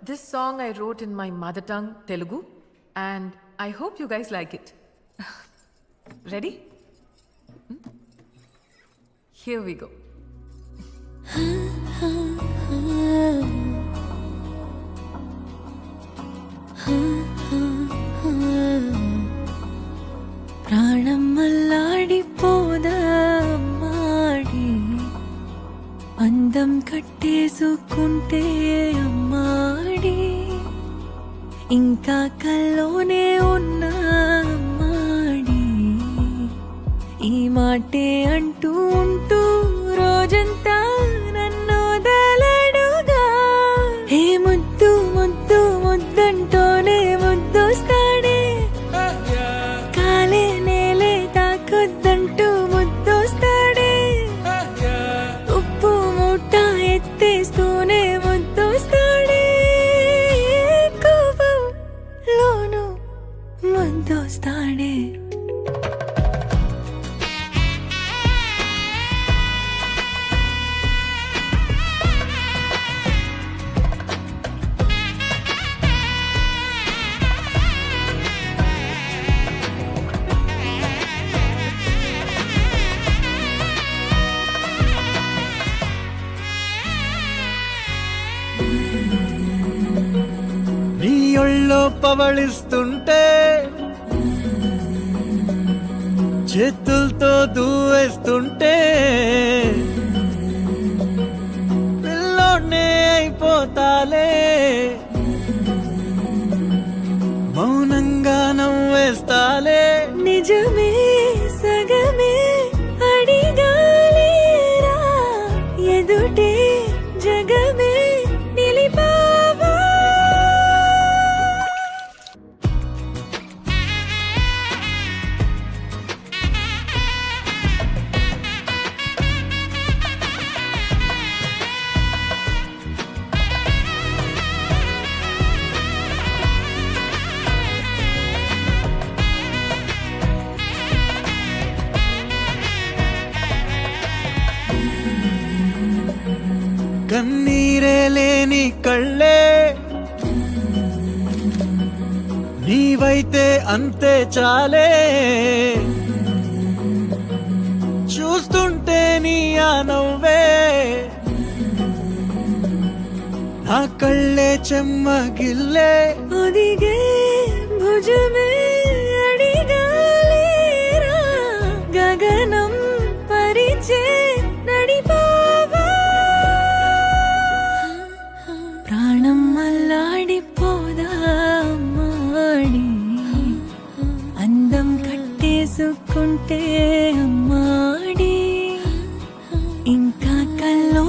This song I wrote in my mother tongue, Telugu, and I hope you guys like it. Ready? Here we go. ప్రాణం అల్లాడిపోదా అమ్మాడి అందం కట్టేసుకుంటే అమ్మాడి ఇంకా కల్లోనే ఉన్న అమ్మాడి ఈ మాటే అంటూ ఉంటూ రోజంతా నన్ను వదలడుగా హే ముద్దు ముద్దు ముద్దంటోనే ముద్దొస్తాడే కాలే నేలే తాకొద్దంటూ ముద్దొస్తాడే ఉప్పు మూట ఎత్తేస్తూనే ముద్దొస్తాడే కోపంలోను ముద్దొస్తాడే నీ ఒళ్ళో పవళిస్తుంటే చేతులతో దూవేస్తుంటే పిల్లోనే అయిపోతాలే మౌనంగా నవ్వేస్తాలే నిజమే సగమే అడిగాలేరా ఎదుటే జగమే నిలిపావా కన్నీరే లేని కళ్ళే నీవైతే అంతే చాలే చూస్తుంటే నీ ఆ నవ్వే నా కళ్ళే చెమ్మగిల్లే ఒదిగే భుజమే అడిగాలేరా గగనం పరిచే నడిపావా ప్రాణం అల్లాడిపోదా అమ్మాడి అందం కట్టేసుకుంటే అమ్మాడి ఇంకా కల్లో